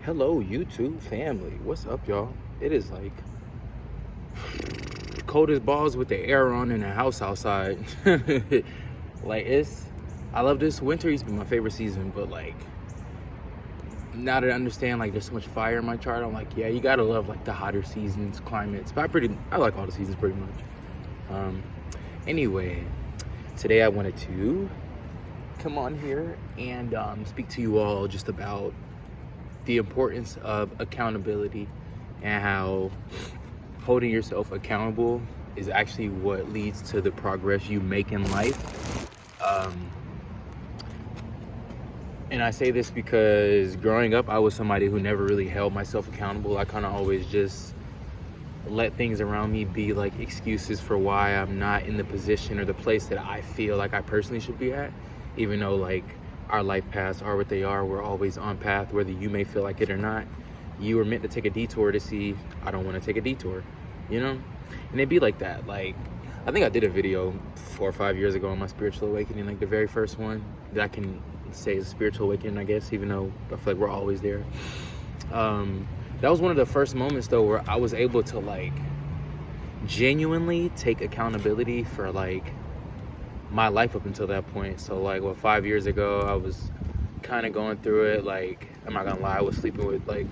Hello, YouTube family. What's up, y'all? It is like cold as balls with the air on in the house outside. I love this winter. It's been my favorite season, but like now that I understand like there's so much fire in my chart, I'm like, yeah, you gotta love like the hotter seasons, climates. But I like all the seasons pretty much. Um, anyway, today I wanted to come on here and speak to you all just about the importance of accountability and how holding yourself accountable is actually what leads to the progress you make in life. And I say this because growing up, I was somebody who never really held myself accountable. I kind of always just let things around me be like excuses for why I'm not in the position or the place that I feel like I personally should be at, even though like our life paths are what they are. We're always on path, whether you may feel like it or not. You were meant to take a detour to see, I don't want to take a detour, you know? And it'd be like that. Like, I think I did a video 4 or 5 years ago on my spiritual awakening, like the very first one that I can say is a spiritual awakening, I guess, even though I feel like we're always there. That was one of the first moments though where I was able to like genuinely take accountability for like my life up until that point. So like 5 years ago, I was kind of going through it. Like, I'm not gonna lie, I was sleeping with like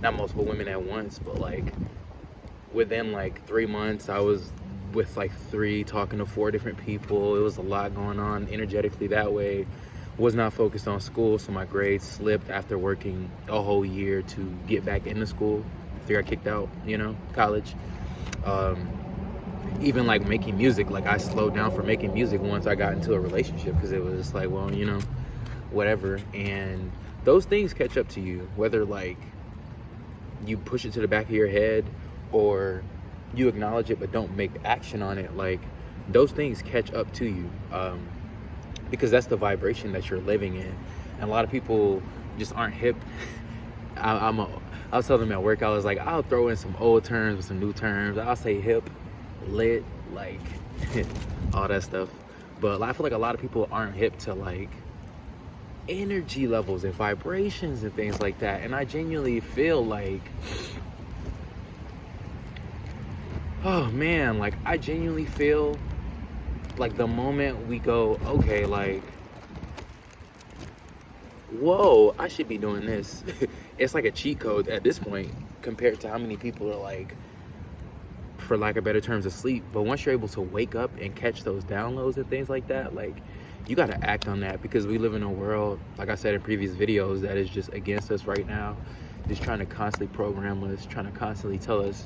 not multiple women at once, but like within like 3 months I was with like 3, talking to 4 different people. It was a lot going on energetically that way. Was not focused on school, so my grades slipped after working a whole year to get back into school after I got kicked out, college. Even like making music, like I slowed down for making music once I got into a relationship, because it was like, well, whatever. And those things catch up to you, whether like you push it to the back of your head or you acknowledge it but don't make action on it. Like, those things catch up to you, because that's the vibration that you're living in. And a lot of people just aren't hip. I was telling them at work, I was like, I'll throw in some old terms with some new terms. I'll say hip, lit, like all that stuff. But I feel like a lot of people aren't hip to like energy levels and vibrations and things like that. And I genuinely feel like, oh man, like I genuinely feel like the moment we go, okay, like, whoa, I should be doing this. It's like a cheat code at this point compared to how many people are like, for lack of better terms, asleep. But once you're able to wake up and catch those downloads and things like that, like, you got to act on that, because we live in a world, like I said in previous videos, that is just against us right now. Just trying to constantly program us, trying to constantly tell us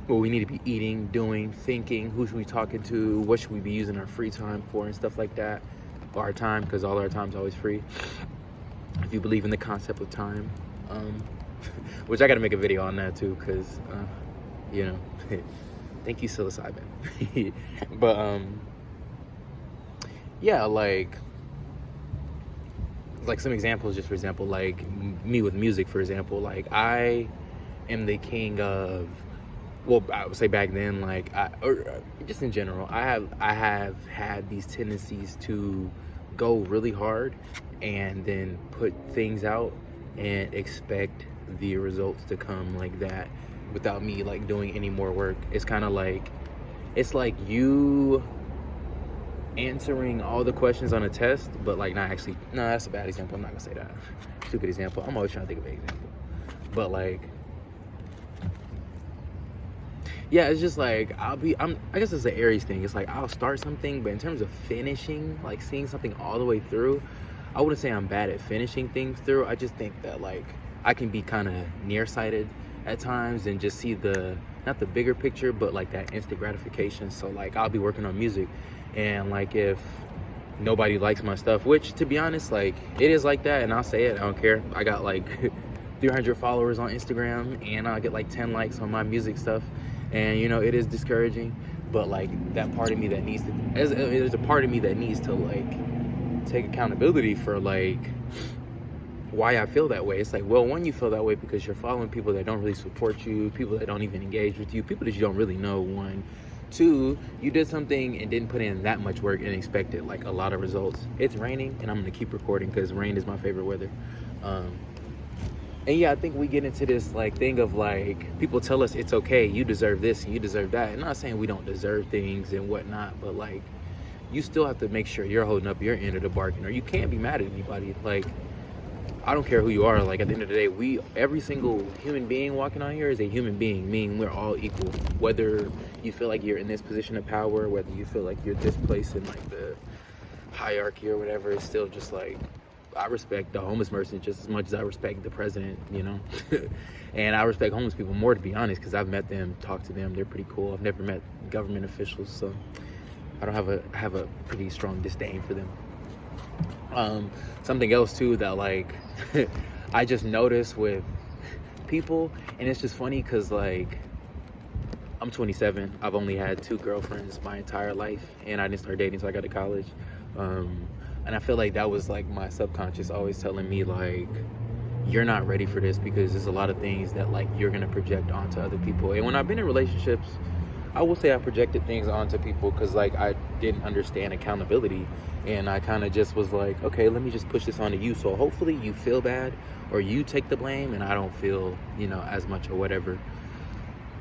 what we need to be eating, doing, thinking, who should we be talking to, what should we be using our free time for, and stuff like that. Or our time, because all our time's always free, if you believe in the concept of time. Which I got to make a video on that too, because thank you, psilocybin. But yeah, like some examples, just for example, like me with music, for example, like I am the king of, well, I would say back then, like or just in general, I have had these tendencies to go really hard and then put things out and expect the results to come like that without me like doing any more work. It's kind of like, it's like you answering all the questions on a test, but like not actually. No, that's a bad example. I'm not gonna say that. Stupid example. I'm always trying to think of an example. But like, yeah, it's just like I guess it's an Aries thing. It's like I'll start something, but in terms of finishing, like seeing something all the way through, I wouldn't say I'm bad at finishing things through. I just think that like I can be kind of nearsighted at times and just see not the bigger picture, but like that instant gratification. So like I'll be working on music, and like if nobody likes my stuff, which to be honest, like it is like that, and I'll say it, I don't care. I got like 300 followers on Instagram, and I'll get like 10 likes on my music stuff, and it is discouraging. But like that part of me that needs to, there's a part of me that needs to like take accountability for like why I feel that way. It's like, well, one, you feel that way because you're following people that don't really support you, people that don't even engage with you, people that you don't really know, one. 2, you did something and didn't put in that much work and expected like a lot of results. It's raining and I'm gonna keep recording because rain is my favorite weather. And yeah, I think we get into this like thing of like people tell us it's okay, you deserve this and you deserve that. And I'm not saying we don't deserve things and whatnot, but like you still have to make sure you're holding up your end of the bargain, or you can't be mad at anybody. Like I don't care who you are. Like at the end of the day, every single human being walking on here is a human being, meaning we're all equal. Whether you feel like you're in this position of power, whether you feel like you're this place in like the hierarchy or whatever, it's still just like I respect the homeless person just as much as I respect the president, you know. And I respect homeless people more, to be honest, because I've met them, talked to them. They're pretty cool. I've never met government officials, so I don't have a pretty strong disdain for them. Something else too that like I just noticed with people, and it's just funny because like I'm 27. I've only had 2 girlfriends my entire life, and I didn't start dating until I got to college. And I feel like that was like my subconscious always telling me like, you're not ready for this, because there's a lot of things that like you're gonna project onto other people. And when I've been in relationships, I will say I projected things onto people because like I didn't understand accountability, and I kind of just was like, okay, let me just push this onto you, so hopefully you feel bad or you take the blame and I don't feel, you know, as much or whatever.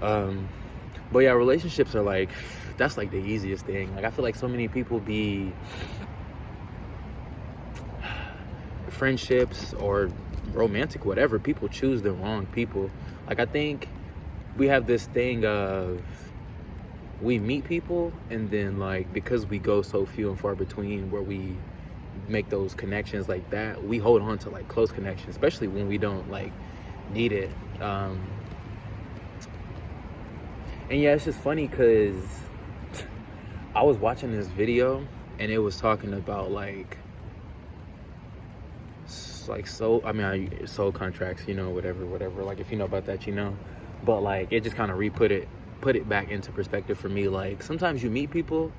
But yeah, relationships are like, that's like the easiest thing. Like I feel like so many people be friendships or romantic whatever, people choose the wrong people. Like I think we have this thing of we meet people, and then like because we go so few and far between where we make those connections like that, we hold on to like close connections, especially when we don't like need it. And yeah, it's just funny because I was watching this video and it was talking about like soul, I mean, soul contracts, you know, whatever, like if you know about that, you know. But like it just kind of put it back into perspective for me. Like sometimes you meet people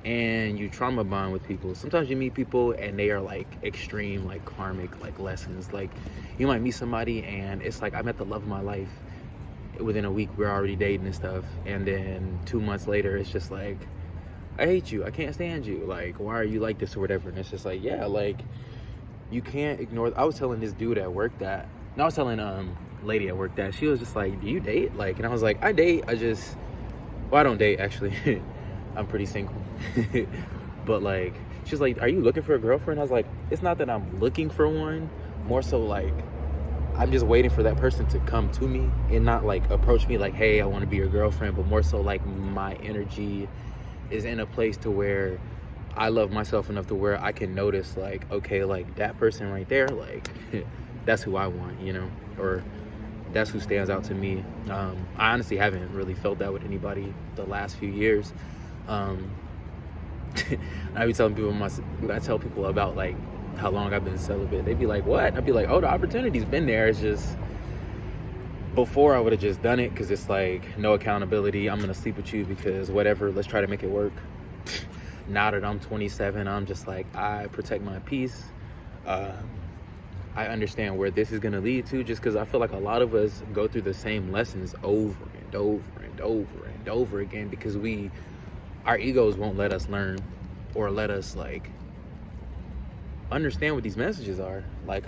and you trauma bond with people. Sometimes you meet people and they are like extreme, like karmic, like lessons. Like you might meet somebody and it's like I met the love of my life. Within a week we're already dating and stuff, and then 2 months later it's just like, I hate you, I can't stand you, like why are you like this or whatever. And it's just like, yeah, like you can't ignore. I was telling this dude at work that, no, I was telling lady at work that, she was just like, do you date? Like, and I was like, I date, I don't date actually. I'm pretty single. But like she's like, are you looking for a girlfriend? I was like, it's not that I'm looking for one, more so like I'm just waiting for that person to come to me and not like approach me like, hey, I want to be your girlfriend, but more so like my energy is in a place to where I love myself enough to where I can notice like, okay, like that person right there, like that's who I want, you know, or that's who stands out to me. I honestly haven't really felt that with anybody the last few years. I be telling people, when I tell people about like how long I've been celibate, they'd be like, what? I'd be like, oh, the opportunity's been there. It's just before I would have just done it because it's like no accountability. I'm gonna sleep with you because whatever, let's try to make it work. Now that I'm 27, I'm just like, I protect my peace. I understand where this is gonna lead to, just because I feel like a lot of us go through the same lessons over and over and over and over again because our egos won't let us learn or let us like understand what these messages are. Like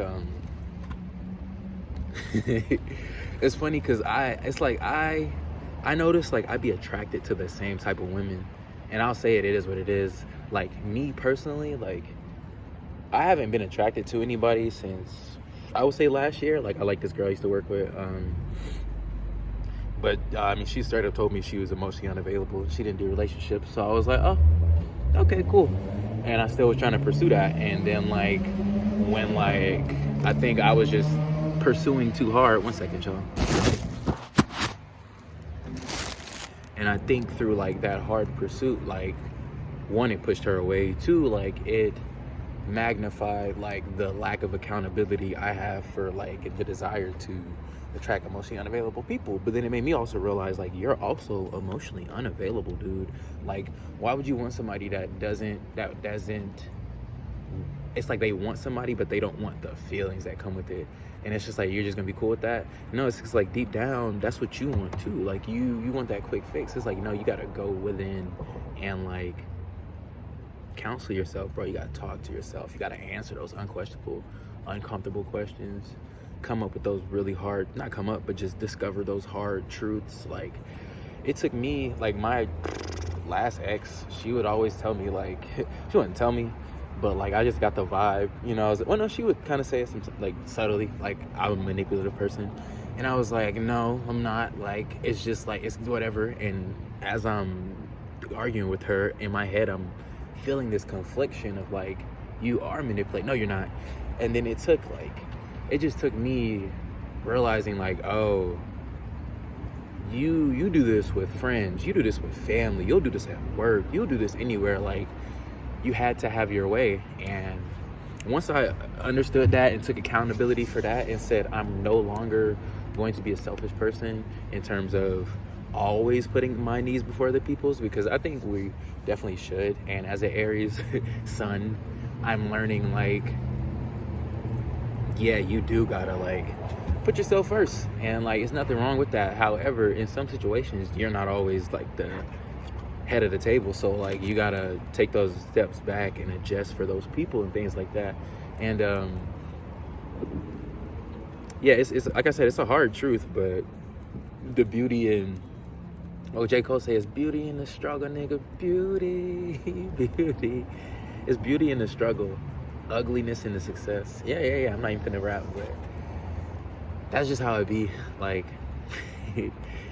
it's funny because I notice like I'd be attracted to the same type of women, and I'll say it is what it is. Like me personally, like I haven't been attracted to anybody since I would say last year. Like I like this girl I used to work with, but I mean she straight up told me she was emotionally unavailable, she didn't do relationships, so I was like, oh, okay, cool. And I still was trying to pursue that. And then like when like I think I was just pursuing too hard. One second, y'all. And I think through like that hard pursuit, like one, it pushed her away. Two, like it magnified like the lack of accountability I have for like the desire to attract emotionally unavailable people. But then it made me also realize like you're also emotionally unavailable, dude. Like why would you want somebody that doesn't it's like they want somebody but they don't want the feelings that come with it, and it's just like you're just gonna be cool with that? No, it's just like deep down that's what you want too. Like you want that quick fix. It's like, no, you gotta go within and like counsel yourself, bro. You gotta talk to yourself. You gotta answer those unquestionable, uncomfortable questions. come up with those really hard, not come up, but just discover those hard truths. Like, it took me, like, my last ex, she would always tell me, like, she wouldn't tell me, but like I just got the vibe, you know. I was like, well, no, she would kind of say it some, like, subtly, like I'm a manipulative person, and I was like, no, I'm not. Like, it's just like, it's whatever. And as I'm arguing with her, in my head, I'm feeling this confliction of like, you are manipulating. No, you're not. And then it just took me realizing, like, oh, you do this with friends, you do this with family, you'll do this at work, you'll do this anywhere. Like, you had to have your way. And once I understood that and took accountability for that and said, I'm no longer going to be a selfish person in terms of always putting my needs before other people's, because I think we definitely should. And as an Aries sun, I'm learning, like, yeah, you do gotta, like, put yourself first, and like, there's nothing wrong with that. However, in some situations, you're not always like the head of the table, so like, you gotta take those steps back and adjust for those people and things like that. And yeah, it's like I said, it's a hard truth, but the beauty in, oh, J. Cole says, beauty in the struggle, nigga. Beauty. It's beauty in the struggle, ugliness in the success. Yeah, I'm not even finna rap, but that's just how it be. Like,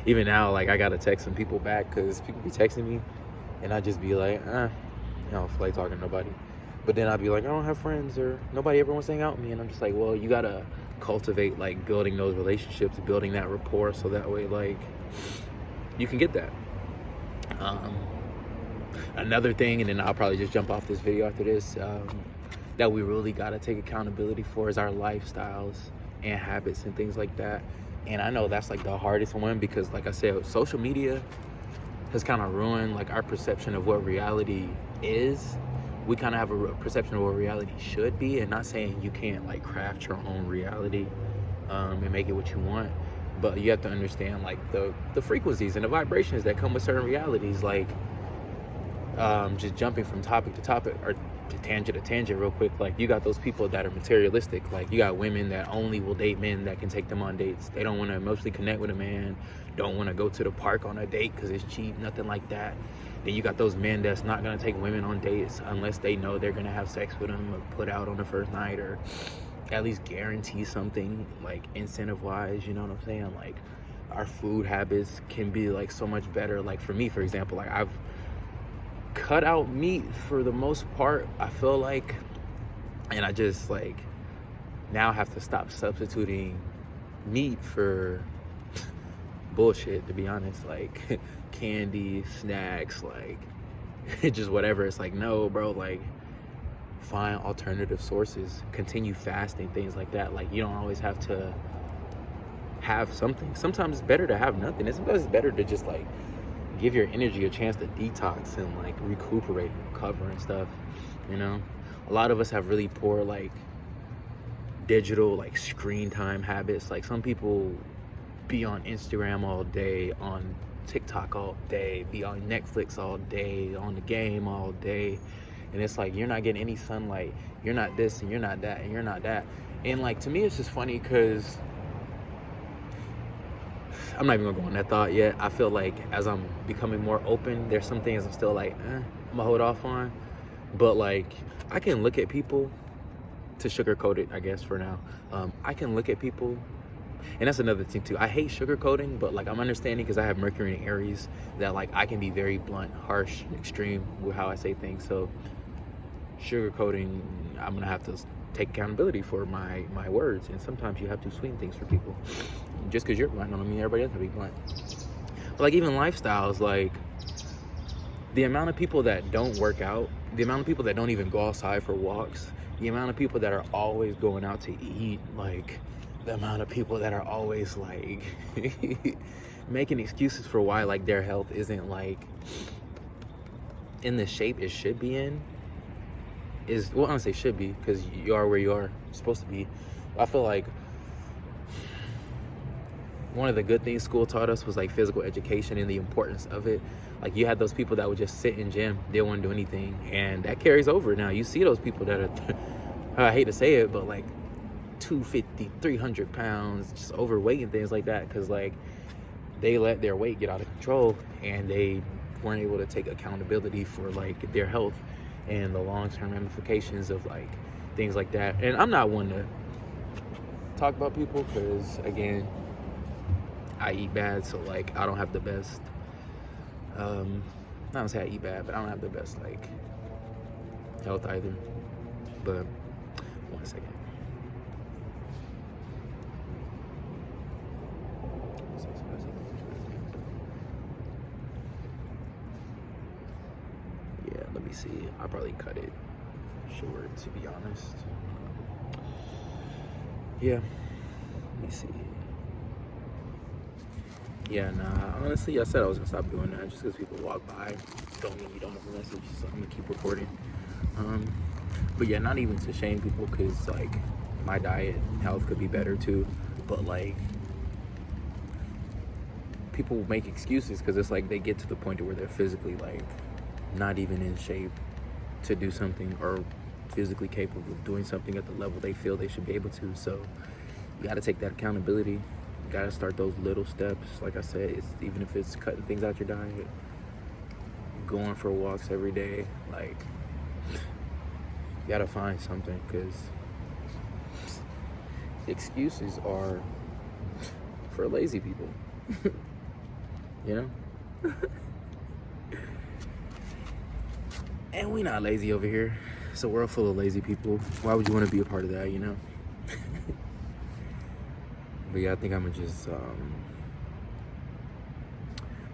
even now, like, I gotta text some people back because people be texting me, and I just be like, I don't feel like talking to nobody. But then I'd be like, I don't have friends, or nobody ever wants to hang out with me. And I'm just like, well, you gotta cultivate, like, building those relationships, building that rapport, so that way, like, you can get that. Another thing, and then I'll probably just jump off this video after this, that we really gotta take accountability for is our lifestyles and habits and things like that. And I know that's like the hardest one, because like I said, social media has kind of ruined like our perception of what reality is. We kind of have a perception of what reality should be, and not saying you can't like craft your own reality and make it what you want, but you have to understand like the frequencies and the vibrations that come with certain realities. Like, just jumping from topic to topic, or tangent to tangent real quick, like, you got those people that are materialistic. Like, you got women that only will date men that can take them on dates. They don't want to emotionally connect with a man, don't want to go to the park on a date because it's cheap, nothing like that. Then you got those men that's not going to take women on dates unless they know they're going to have sex with them, or put out on the first night, or at least guarantee something, like, incentive wise, you know what I'm saying? Like, our food habits can be like so much better. Like, for me, for example, like, I've cut out meat for the most part, I feel like, and I just like now have to stop substituting meat for bullshit, to be honest, like candy, snacks, like just whatever. It's like, no, bro, like, find alternative sources, continue fasting, things like that. Like, you don't always have to have something. Sometimes it's better to have nothing, and sometimes it's better to just like give your energy a chance to detox and like recuperate and recover and stuff, you know. A lot of us have really poor like digital like screen time habits. Like, some people be on Instagram all day, on TikTok all day, be on Netflix all day, on the game all day, and it's like, you're not getting any sunlight, you're not this, and you're not that, and you're not that. And like, to me, it's just funny because I'm not even gonna go on that thought yet. I feel like as I'm becoming more open, there's some things I'm still like, I'm gonna hold off on. But like, I can look at people, to sugarcoat it, I guess, for now. I can look at people, and that's another thing too. I hate sugarcoating, but like, I'm understanding, because I have Mercury in Aries, that like I can be very blunt, harsh, extreme with how I say things. So sugarcoating, I'm gonna have to take accountability for my words, and sometimes you have to swing things for people. Just because you're blunt don't mean everybody else can be blunt. But like, even lifestyles, like the amount of people that don't work out, the amount of people that don't even go outside for walks, the amount of people that are always going out to eat, like the amount of people that are always like making excuses for why like their health isn't like in the shape it should be in, is, well, I don't say should be, because you are where you are supposed to be. I feel like one of the good things school taught us was like physical education and the importance of it. Like, you had those people that would just sit in gym, they didn't want to do anything, and that carries over. Now you see those people that are I hate to say it, but like 250, 300 pounds, just overweight and things like that, because like they let their weight get out of control and they weren't able to take accountability for like their health and the long-term ramifications of like things like that. And I'm not one to talk about people because, again, I eat bad, so like I don't have the best I don't say I eat bad, but I don't have the best like health either. But 1 second. Yeah, let me see. I'll probably cut it short, to be honest. Yeah, let me see. Yeah, nah, honestly, I said I was gonna stop doing that just because people walk by. Don't mean you don't have a message, so I'm gonna keep recording. But yeah, not even to shame people, because like my diet and health could be better too. But like people make excuses because it's like they get to the point where they're physically like not even in shape to do something, or physically capable of doing something at the level they feel they should be able to. So you got to take that accountability. You got to start those little steps. Like I said, it's even if it's cutting things out your diet, going for walks every day. Like you got to find something, because excuses are for lazy people. You know. And we not lazy over here. It's a world full of lazy people. Why would you want to be a part of that, you know? But yeah, I think I'm gonna just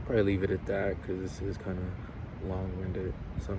probably leave it at that, because this is kind of long-winded. So